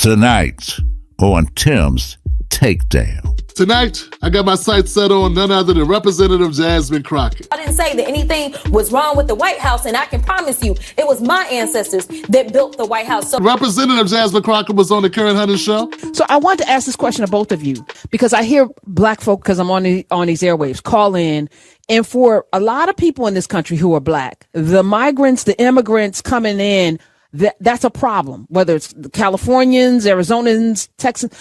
Tonight on Tim's Takedown. Tonight, I got my sights set on none other than Representative Jasmine Crockett. I didn't say that anything was wrong with the White House, and I can promise you it was my ancestors that built the White House. So Representative Jasmine Crockett was on the Karen Hunter show. So I want to ask this question to both of you, because I hear black folk, because I'm on these airwaves, call in. And for a lot of people in this country who are black, the migrants, the immigrants coming in, that's a problem, whether it's the Californians, Arizonans, Texans.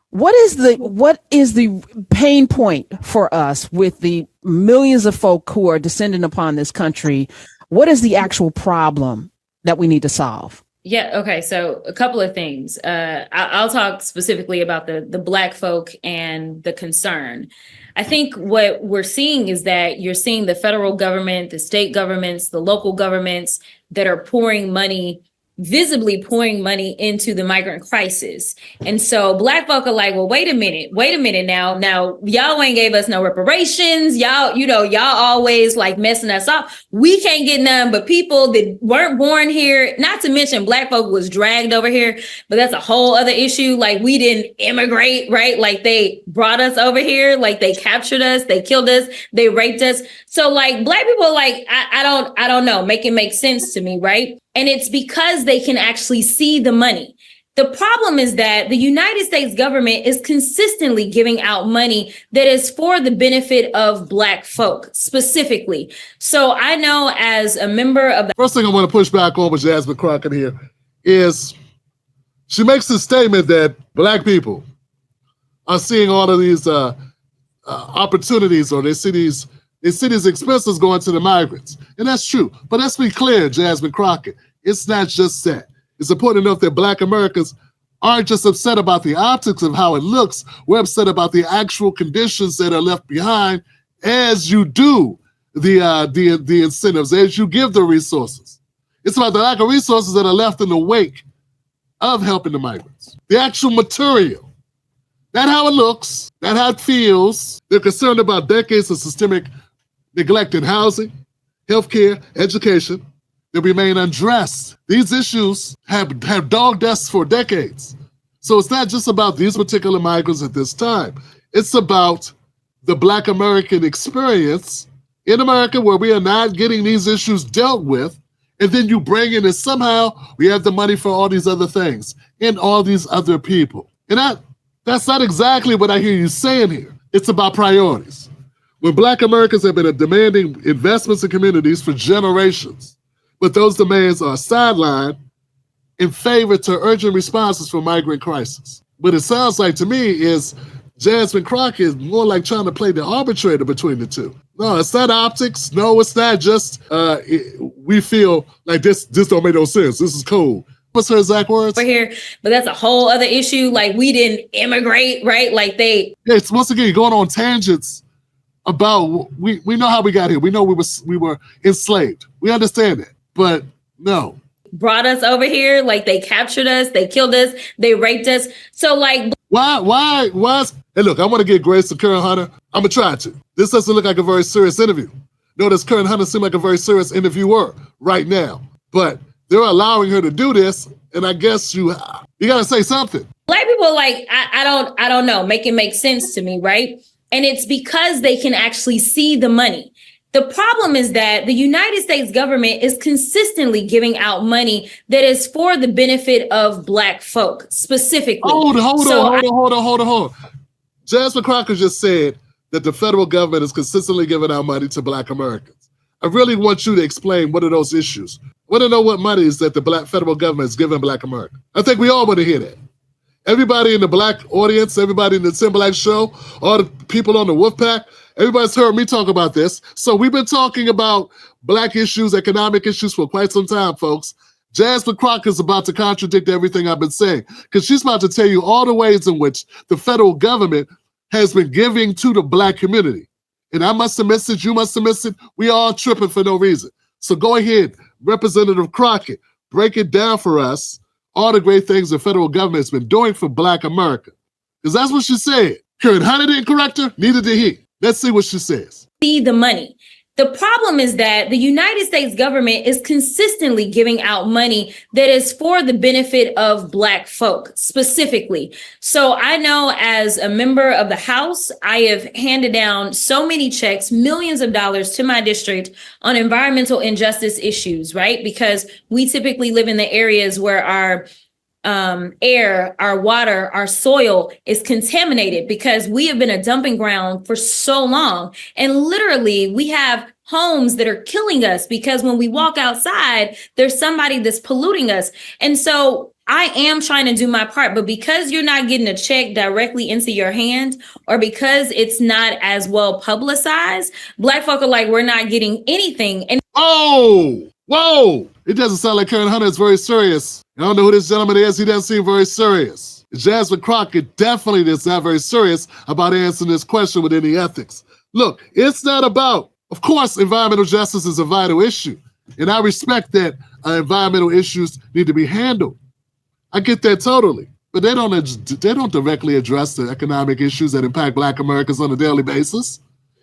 What is the pain point for us with the millions of folk who are descending upon this country? What is the actual problem that we need to solve? Yeah. Okay. So a couple of things. I'll talk specifically about the black folk and the concern. I think what we're seeing is that you're seeing the federal government, the state governments, the local governments that are visibly pouring money into the migrant crisis. And so black folk are like, well, wait a minute now y'all ain't gave us no reparations. Y'all always like messing us up. We can't get none, but people that weren't born here, not to mention black folk was dragged over here, but that's a whole other issue. Like we didn't immigrate, right? Like they brought us over here, like they captured us, they killed us, they raped us. So like black people, like, I don't know, make it make sense to me, right? And it's because they can actually see the money. The problem is that the United States government is consistently giving out money that is for the benefit of black folk specifically. So I know as a member of the— First thing I want to push back on with Jasmine Crockett here is she makes the statement that black people are seeing all of these opportunities, or they see these expenses going to the migrants. And that's true. But let's be clear, Jasmine Crockett, it's not just that. It's important to note that black Americans aren't just upset about the optics of how it looks. We're upset about the actual conditions that are left behind as you do the incentives, as you give the resources. It's about the lack of resources that are left in the wake of helping the migrants. The actual material. Not how it looks, not how it feels. They're concerned about decades of systemic neglect in housing, healthcare, education that remain unaddressed. These issues have dogged us for decades. So it's not just about these particular migrants at this time. It's about the Black American experience in America where we are not getting these issues dealt with, and then you bring in and somehow we have the money for all these other things and all these other people. And that's not exactly what I hear you saying here. It's about priorities. When Black Americans have been demanding investments in communities for generations, but those demands are sidelined in favor to urgent responses for migrant crisis. What it sounds like to me is Jasmine Crockett is more like trying to play the arbitrator between the two. No, it's not optics. No, it's not just we feel like this don't make no sense. This is cold. What's her exact words? We're here, but that's a whole other issue. Like we didn't immigrate, right? Like they— Yeah, it's once again going on tangents about we know how we got here. We know we were enslaved. We understand that. But no. Brought us over here, like they captured us, they killed us, they raped us. So like— Why? Hey, look, I want to give grace to Karen Hunter. I'm going to try to. This doesn't look like a very serious interview. No, does Karen Hunter seem like a very serious interviewer right now? But they're allowing her to do this, and I guess you got to say something. Black people, like, I don't know, make it make sense to me, right? And it's because they can actually see the money. The problem is that the United States government is consistently giving out money that is for the benefit of black folk specifically. Hold on. Jasmine Crockett just said that the federal government is consistently giving out money to Black Americans. I really want you to explain what are those issues. I want to know what money is that the federal government is giving Black Americans. I think we all want to hear that. Everybody in the Black audience, everybody in the Tim Black Show, all the people on the Wolfpack, everybody's heard me talk about this. So we've been talking about Black issues, economic issues for quite some time, folks. Jasmine Crockett is about to contradict everything I've been saying, because she's about to tell you all the ways in which the federal government has been giving to the Black community. And I must have missed it, you must have missed it. We all tripping for no reason. So go ahead, Representative Crockett, break it down for us, all the great things the federal government has been doing for Black America. Because that's what she said. Karen Hunter didn't correct her, neither did he. Let's see what she says. See the money. The problem is that the United States government is consistently giving out money that is for the benefit of Black folk specifically. So I know as a member of the House, I have handed down so many checks, millions of dollars to my district on environmental injustice issues, right? Because we typically live in the areas where our air, our water, our soil is contaminated because we have been a dumping ground for so long. And literally, we have homes that are killing us because when we walk outside, there's somebody that's polluting us. And so I am trying to do my part, but because you're not getting a check directly into your hand, or because it's not as well publicized, Black folk are like, we're not getting anything. And Whoa! It doesn't sound like Karen Hunter is very serious. I don't know who this gentleman is. He doesn't seem very serious. Jasmine Crockett definitely is not very serious about answering this question with any ethics. Look, it's not about, of course, environmental justice is a vital issue. And I respect that environmental issues need to be handled. I get that totally. But they don't directly address the economic issues that impact Black Americans on a daily basis.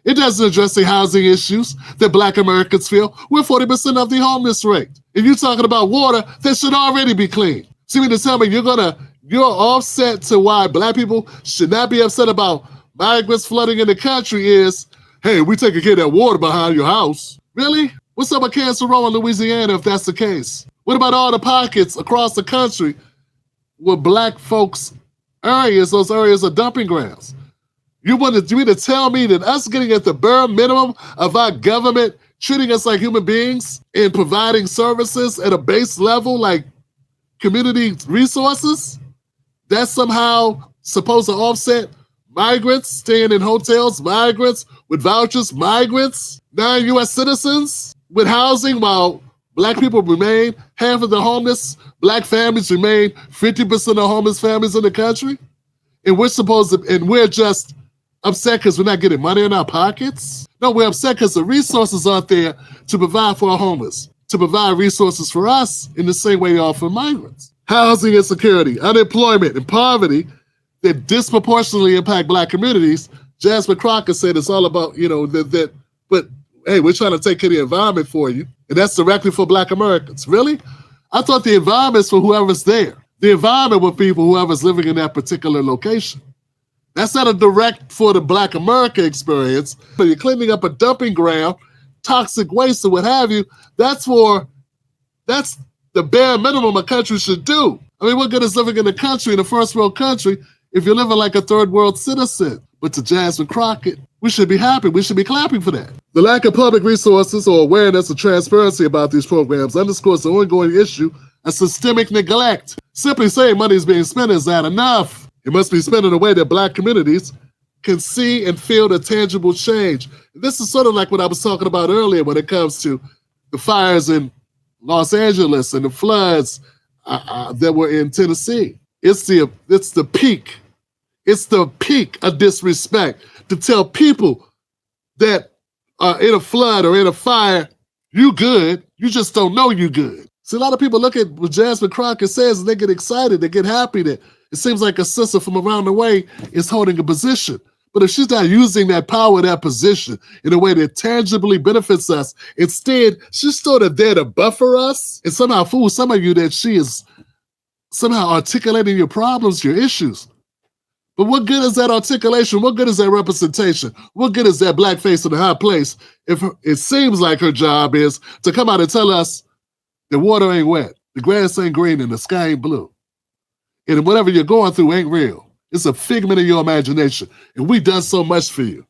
It doesn't address the housing issues that Black Americans feel. We're 40% of the homeless rate. If you're talking about water, that should already be clean. So you mean to tell me you're offset to why Black people should not be upset about migrants flooding in the country is, hey, we taking care of that water behind your house. Really? What's up with Cancer Row in Louisiana if that's the case? What about all the pockets across the country where Black folks areas, those areas are dumping grounds? You mean to tell me that us getting at the bare minimum of our government treating us like human beings and providing services at a base level like community resources, that's somehow supposed to offset migrants staying in hotels, migrants with vouchers, migrants, non-U.S. citizens with housing while Black people remain half of the homeless, Black families remain 50% of homeless families in the country? And we're just upset because we're not getting money in our pockets? No, we're upset because the resources aren't there to provide for our homeless, to provide resources for us in the same way they are for migrants. Housing insecurity, unemployment, and poverty that disproportionately impact Black communities. Jasmine Crockett said it's all about, but hey, we're trying to take care of the environment for you, and that's directly for Black Americans. Really? I thought the environment's for whoever's there. The environment with people, whoever's living in that particular location. That's not a direct for the Black America experience, but you're cleaning up a dumping ground, toxic waste or what have you. That's the bare minimum a country should do. I mean, what good is living in a country, in a first world country, if you're living like a third world citizen? But to Jasmine Crockett, we should be happy. We should be clapping for that. The lack of public resources or awareness or transparency about these programs underscores the ongoing issue of systemic neglect. Simply saying money is being spent is not enough. It must be spent in a way that Black communities can see and feel the tangible change. This is sort of like what I was talking about earlier when it comes to the fires in Los Angeles and the floods that were in Tennessee. It's the peak. It's the peak of disrespect to tell people that are in a flood or in a fire, you good, you just don't know you good. See, a lot of people look at what Jasmine Crockett says and they get excited, they get happy that it seems like a sister from around the way is holding a position. But if she's not using that power, that position in a way that tangibly benefits us, instead, she's sort of there to buffer us and somehow fool some of you that she is somehow articulating your problems, your issues. But what good is that articulation? What good is that representation? What good is that Black face in a high place if it seems like her job is to come out and tell us the water ain't wet, the grass ain't green, and the sky ain't blue. And whatever you're going through ain't real. It's a figment of your imagination. And we done so much for you.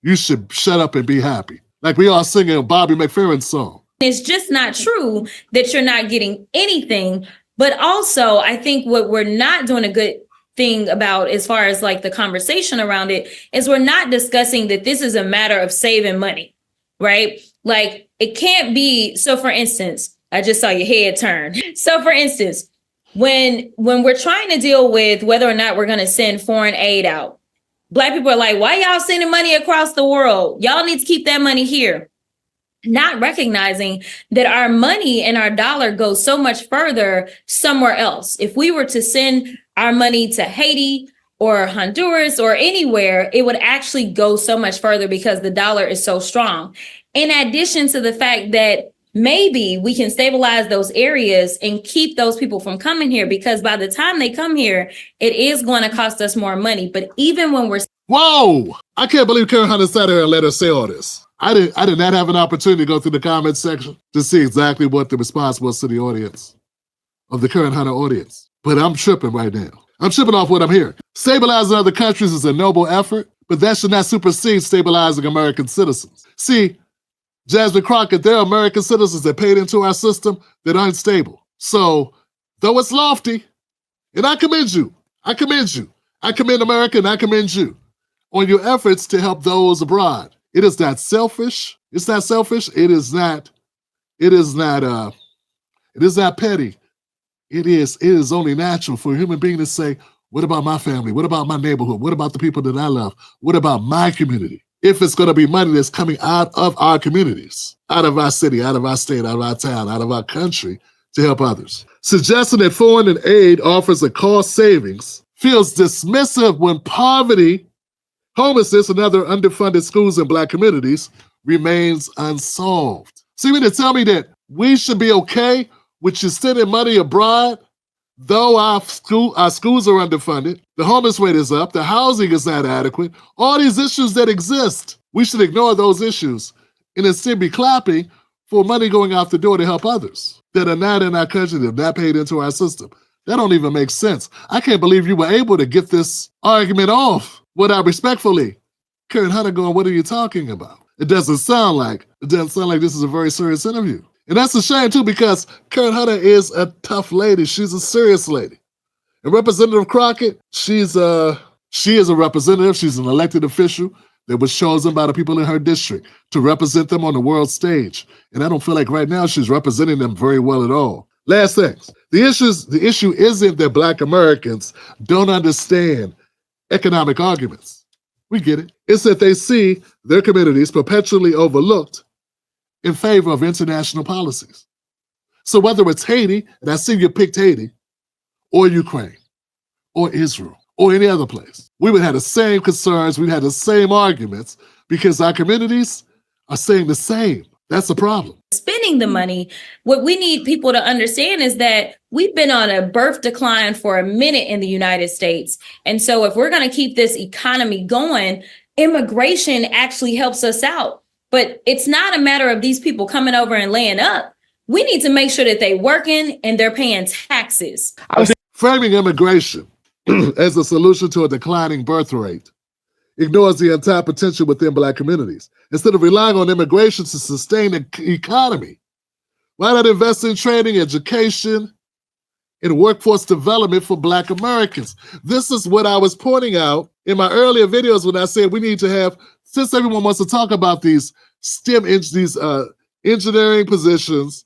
You should shut up and be happy. Like we all singing a Bobby McFerrin song. It's just not true that you're not getting anything. But also, I think what we're not doing a good thing about as far as like the conversation around it is we're not discussing that this is a matter of saving money, right? Like it can't be. So for instance, I just saw your head turn. So for instance, when we're trying to deal with whether or not we're going to send foreign aid out, Black people are like, why y'all sending money across the world? Y'all need to keep that money here. Not recognizing that our money and our dollar goes so much further somewhere else. If we were to send our money to Haiti or Honduras or anywhere, it would actually go so much further because the dollar is so strong. In addition to the fact that maybe we can stabilize those areas and keep those people from coming here, because by the time they come here, it is going to cost us more money. But even when we're... Whoa! I can't believe Karen Hunter sat here and let her say all this. I did not have an opportunity to go through the comment section to see exactly what the response was to the audience, of the Karen Hunter audience. But I'm tripping right now. I'm tripping off what I'm hearing. Stabilizing other countries is a noble effort, but that should not supersede stabilizing American citizens. See, Jasmine Crockett, there are American citizens that paid into our system that aren't stable. So, though it's lofty, and I commend you, I commend America and I commend you on your efforts to help those abroad. It is not selfish. It's not selfish. It is not petty. It is only natural for a human being to say, what about my family? What about my neighborhood? What about the people that I love? What about my community? If it's going to be money that's coming out of our communities, out of our city, out of our state, out of our town, out of our country to help others. Suggesting that foreign aid offers a cost savings feels dismissive when poverty, homelessness, and other underfunded schools in Black communities remains unsolved. So you mean to tell me that we should be okay with you sending money abroad, though our schools are underfunded, the homeless rate is up, the housing is not adequate, all these issues that exist, we should ignore those issues and instead be clapping for money going out the door to help others that are not in our country, that are not paid into our system. That don't even make sense. I can't believe you were able to get this argument off without respectfully Karen Hunter going, what are you talking about? It doesn't sound like this is a very serious interview. And that's a shame too, because Karen Hunter is a tough lady. She's a serious lady. And Representative Crockett, she is a representative. She's an elected official that was chosen by the people in her district to represent them on the world stage. And I don't feel like right now she's representing them very well at all. Last things, the issue isn't that Black Americans don't understand economic arguments. We get it. It's that they see their communities perpetually overlooked in favor of international policies. So whether it's Haiti, and I see you picked Haiti, or Ukraine, or Israel, or any other place, we would have the same concerns, we'd have the same arguments, because our communities are saying the same. That's the problem. Spending the money, what we need people to understand is that we've been on a birth decline for a minute in the United States. And so if we're going to keep this economy going, immigration actually helps us out. But it's not a matter of these people coming over and laying up. We need to make sure that they're working and they're paying taxes. Framing immigration as a solution to a declining birth rate ignores the entire potential within Black communities. Instead of relying on immigration to sustain the economy, why not invest in training, education, and workforce development for Black Americans? This is what I was pointing out in my earlier videos when I said we need to have, since everyone wants to talk about these STEM, engineering positions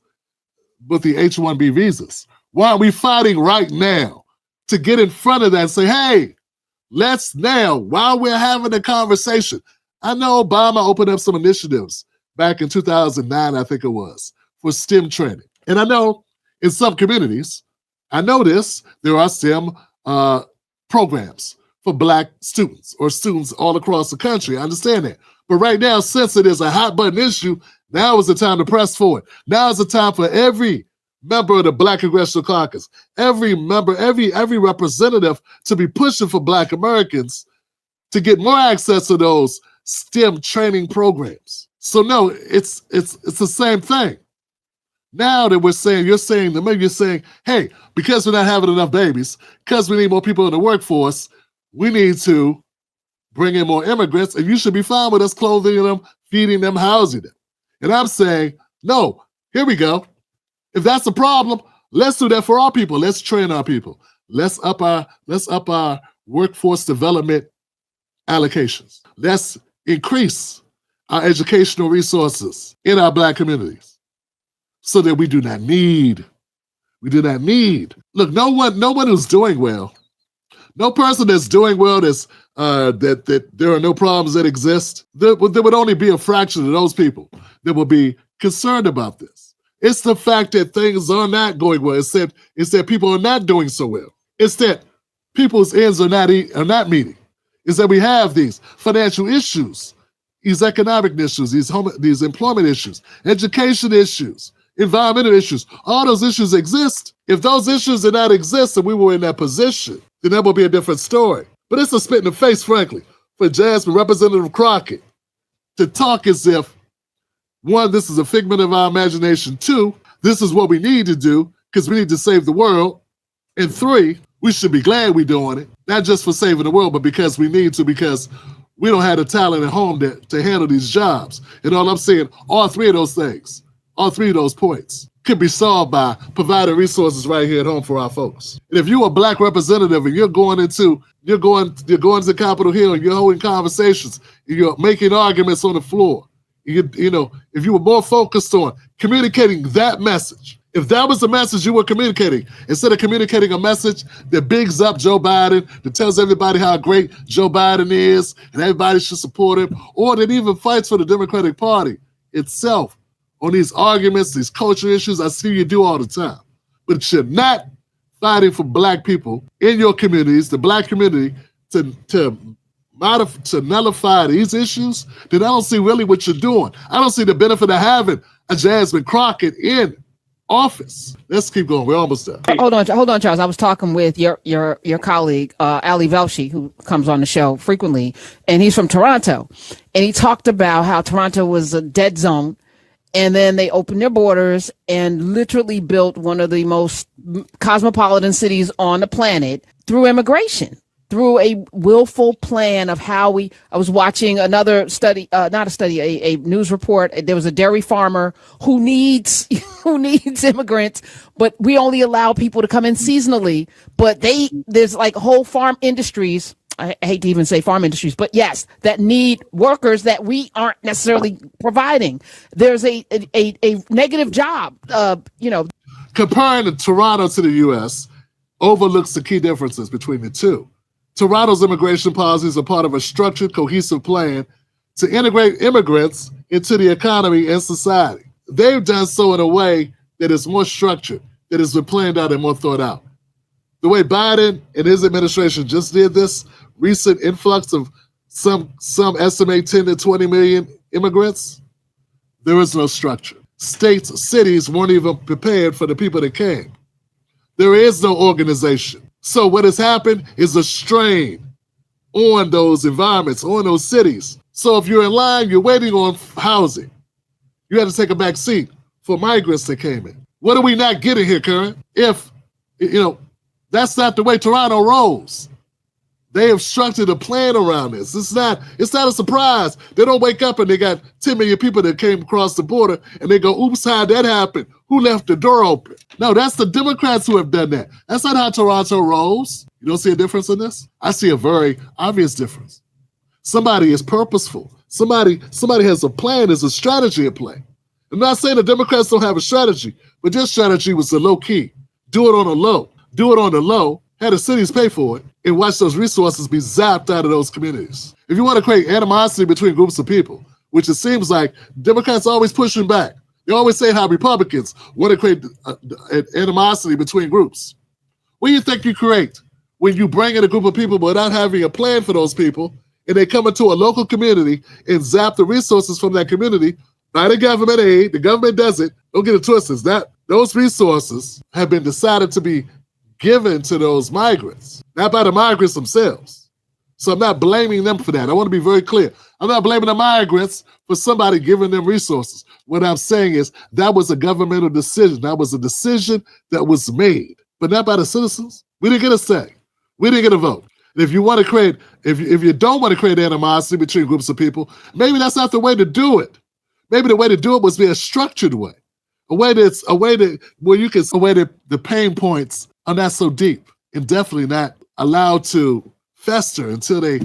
with the H-1B visas, why aren't we fighting right now to get in front of that and say, hey, let's now, while we're having a conversation, I know Obama opened up some initiatives back in 2009, I think it was, for STEM training. And I know in some communities, I know this, there are STEM programs for Black students or students all across the country. I understand that. But right now, since it is a hot button issue, now is the time to press forward. Now is the time for every member of the Black Congressional Caucus, every member, every representative to be pushing for Black Americans to get more access to those STEM training programs. So no, it's the same thing. Now that you're saying, hey, because we're not having enough babies, because we need more people in the workforce, we need to bring in more immigrants, and you should be fine with us clothing them, feeding them, housing them. And I'm saying, no, here we go. If that's a problem, let's do that for our people. Let's train our people. Let's up our workforce development allocations. Let's increase our educational resources in our Black communities so that we do not need. Look, no one who's doing well, no person that's doing well, that there are no problems that exist, there would only be a fraction of those people that will be concerned about this. It's the fact that things are not going well. It's that people are not doing so well. It's that people's ends are not meeting is that we have these financial issues, these economic issues, these employment issues, education issues, environmental issues. All those issues exist. If those issues did not exist and we were in that position, then that would be a different story. But it's a spit in the face, frankly, for Jasmine, Representative Crockett, to talk as if, one, this is a figment of our imagination. Two, this is what we need to do because we need to save the world. And three, we should be glad we're doing it, not just for saving the world, but because we need to, because we don't have the talent at home to handle these jobs. And all I'm saying, all three of those things, all three of those points could be solved by providing resources right here at home for our folks. And if you're a Black representative and you're going to Capitol Hill and you're holding conversations, and you're making arguments on the floor, you know, if you were more focused on communicating that message, if that was the message you were communicating, instead of communicating a message that bigs up Joe Biden, that tells everybody how great Joe Biden is and everybody should support him, or that even fights for the Democratic Party itself on these arguments, these culture issues, I see you do all the time. But you're not fighting for Black people in your communities, the Black community, to nullify these issues, then I don't see really what you're doing. I don't see the benefit of having a Jasmine Crockett in office. Let's keep going. We're almost there. Hold on, Charles. I was talking with your colleague, Ali Velshi, who comes on the show frequently, and he's from Toronto. And he talked about how Toronto was a dead zone, and then they opened their borders and literally built one of the most cosmopolitan cities on the planet through immigration, through a willful plan of how I was watching another study, a news report. There was a dairy farmer who needs immigrants, but we only allow people to come in seasonally. But there's like whole farm industries. I hate to even say farm industries, but yes, that need workers that we aren't necessarily providing. There's a negative job, Comparing Toronto to the U.S. overlooks the key differences between the two. Toronto's immigration policies are part of a structured, cohesive plan to integrate immigrants into the economy and society. They've done so in a way that is more structured, that has been planned out and more thought out. The way Biden and his administration just did this recent influx of some estimate 10 to 20 million immigrants, there is no structure. States, cities weren't even prepared for the people that came. There is no organization. So what has happened is a strain on those environments, on those cities. So if you're in line, you're waiting on housing. You had to take a back seat for migrants that came in. What are we not getting here, Karen? If, that's not the way Toronto rolls. They have structured a plan around this. It's not a surprise. They don't wake up and they got 10 million people that came across the border and they go, oops, how'd that happen? Who left the door open? No, that's the Democrats who have done that. That's not how Toronto rolls. You don't see a difference in this? I see a very obvious difference. Somebody is purposeful. Somebody has a plan, there's a strategy at play. I'm not saying the Democrats don't have a strategy, but their strategy was the low key. Do it on the low. Do it on the low. Have the cities pay for it and watch those resources be zapped out of those communities. If you want to create animosity between groups of people, which it seems like Democrats are always pushing back. They always say how Republicans want to create animosity between groups. What do you think you create when you bring in a group of people without having a plan for those people and they come into a local community and zap the resources from that community by the government aid? The government does it. Don't get it twisted. Those resources have been decided to be given to those migrants, not by the migrants themselves. So I'm not blaming them for that. I want to be very clear. I'm not blaming the migrants for somebody giving them resources. What I'm saying is that was a governmental decision. That was a decision that was made, but not by the citizens. We didn't get a say. We didn't get a vote. And if you want to create, if you don't want to create animosity between groups of people, maybe that's not the way to do it. Maybe the way to do it was be a structured way, where the pain points are not so deep and definitely not allowed to fester until they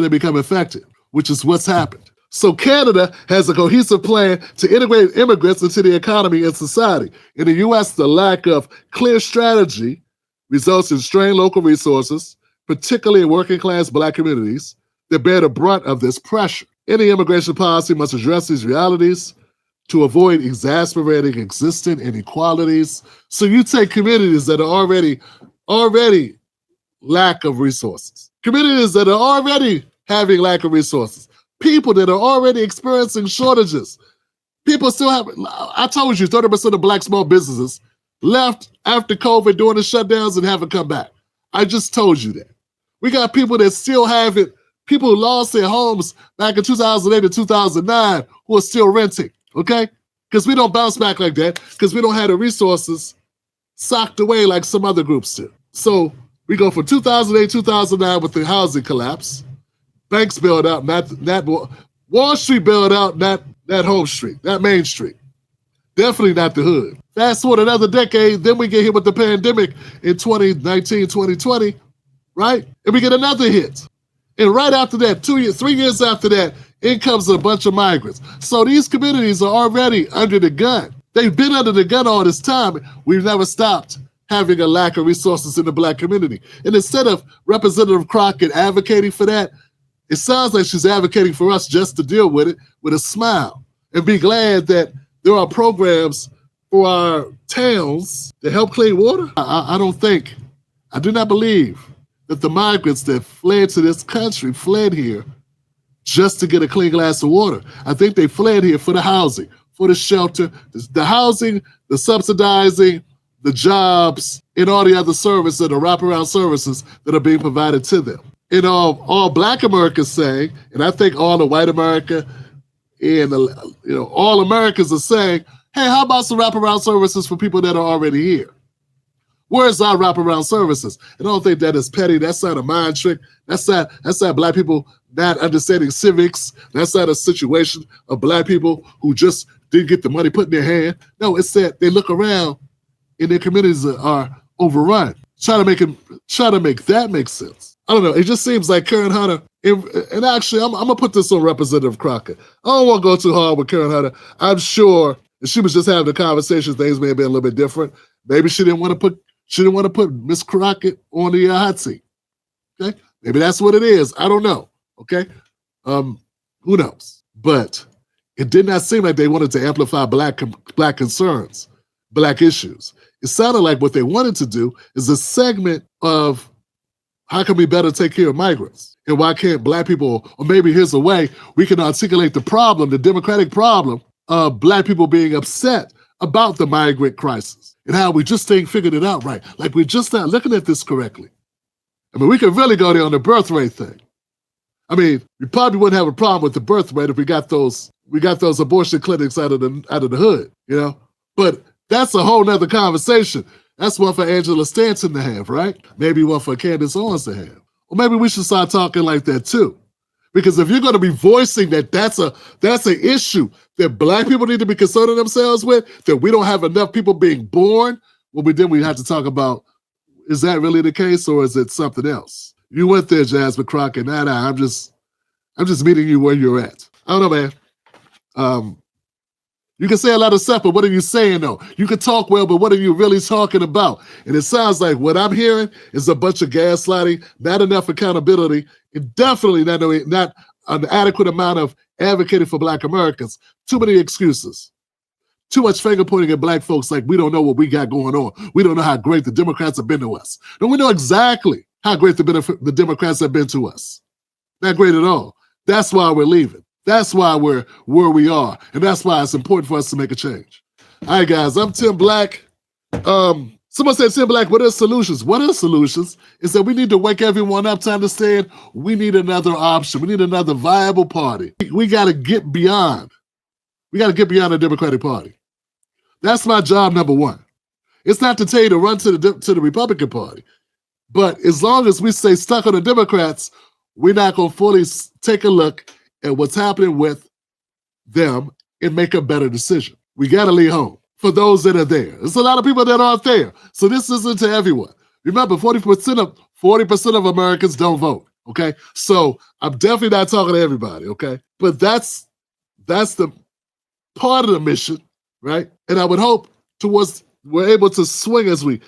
become effective, which is what's happened. So Canada has a cohesive plan to integrate immigrants into the economy and society. In the U.S., the lack of clear strategy results in strained local resources, particularly in working class Black communities that bear the brunt of this pressure. Any immigration policy must address these realities to avoid exasperating existing inequalities. So you take communities that are already lack of resources. Communities that are already having lack of resources. People that are already experiencing shortages. People still have, I told you, 30% of Black small businesses left after COVID during the shutdowns and haven't come back. I just told you that. We got people that still have it, people who lost their homes back in 2008 and 2009 who are still renting, okay? Because we don't bounce back like that, because we don't have the resources socked away like some other groups do. So we go from 2008, 2009 with the housing collapse, banks bailed out, not Wall Street bailed out, not Home Street, not Main Street. Definitely not the hood. Fast forward another decade, then we get hit with the pandemic in 2019, 2020, right? And we get another hit. And right after that, 3 years after that, in comes a bunch of migrants. So these communities are already under the gun. They've been under the gun all this time. We've never stopped having a lack of resources in the Black community. And instead of Representative Crockett advocating for that, it sounds like she's advocating for us just to deal with it with a smile and be glad that there are programs for our towns to help clean water. I do not believe that the migrants that fled to this country fled here just to get a clean glass of water. I think they fled here for the housing, for the shelter, the housing, the subsidizing, the jobs, and all the other services, the wraparound services that are being provided to them. And all Black Americans saying, and I think all of white America and all Americans are saying, hey, how about some wraparound services for people that are already here? Where's our wraparound services? And I don't think that is petty. That's not a mind trick. That's not Black people not understanding civics. That's not a situation of Black people who just didn't get the money put in their hand. No, it's that they look around and their communities are overrun. Try to make that make sense. I don't know. It just seems like Karen Hunter, and actually, I'm going to put this on Representative Crockett. I don't want to go too hard with Karen Hunter. I'm sure if she was just having the conversation, things may have been a little bit different. Maybe she didn't want to put Miss Crockett on the hot seat. Okay? Maybe that's what it is. I don't know. Okay? Who knows? But it did not seem like they wanted to amplify Black concerns, Black issues. It sounded like what they wanted to do is a segment of how can we better take care of migrants? And why can't Black people, or maybe here's a way we can articulate the problem, the democratic problem of Black people being upset about the migrant crisis and how we just ain't figured it out right. Like we're just not looking at this correctly. I mean, we could really go there on the birth rate thing. I mean, we probably wouldn't have a problem with the birth rate if we got those abortion clinics out of the hood, But that's a whole nother conversation. That's one for Angela Stanton to have, right? Maybe one for Candace Owens to have. Or maybe we should start talking like that too. Because if you're going to be voicing that's an issue that Black people need to be concerning themselves with, that we don't have enough people being born, well, then we have to talk about, is that really the case or is it something else? You went there, Jasmine Crockett. Nah, I'm just meeting you where you're at. I don't know, man. You can say a lot of stuff, but what are you saying, though? You can talk well, but what are you really talking about? And it sounds like what I'm hearing is a bunch of gaslighting, not enough accountability, and definitely not an adequate amount of advocating for Black Americans. Too many excuses. Too much finger pointing at Black folks like we don't know what we got going on. We don't know how great the Democrats have been to us. No, we know exactly how great the Democrats have been to us. Not great at all. That's why we're leaving. That's why we're where we are. And that's why it's important for us to make a change. All right, guys, I'm Tim Black. Someone said, Tim Black, what are solutions? What are solutions is that we need to wake everyone up to understand we need another option. We need another viable party. We got to get beyond. We got to get beyond the Democratic Party. That's my job number one. It's not to tell you to run to the Republican Party. But as long as we stay stuck on the Democrats, we're not going to fully take a look at what's happening with them and make a better decision. We got to leave home for those that are there. There's a lot of people that aren't there. So this isn't to everyone. Remember, 40% of Americans don't vote, okay? So I'm definitely not talking to everybody, okay? But that's the part of the mission, right? And I would hope we're able to swing as we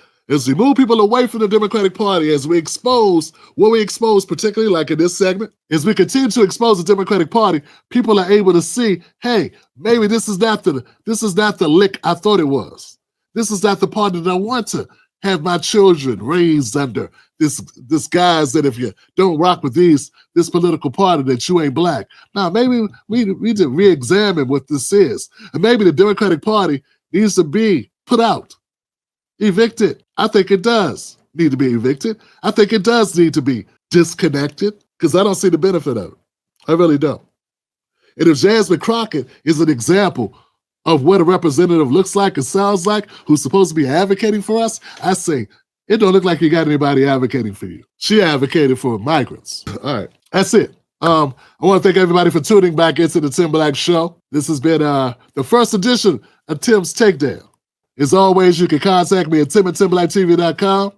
move people away from the Democratic Party, as we expose what we expose, particularly like in this segment, as we continue to expose the Democratic Party, people are able to see, hey, maybe this is not the lick I thought it was. This is not the party that I want to have my children raised under. this guise that if you don't rock with this political party that you ain't black. Now, maybe we need to re-examine what this is. And maybe the Democratic Party needs to be put out, evicted. I think it does need to be evicted. I think it does need to be disconnected because I don't see the benefit of it. I really don't. And if Jasmine Crockett is an example of what a representative looks like and sounds like, who's supposed to be advocating for us, I say, it don't look like you got anybody advocating for you. She advocated for migrants. All right, that's it. I want to thank everybody for tuning back into the Tim Black Show. This has been the first edition of Tim's Takedown. As always, you can contact me at tim@timbblacktv.com.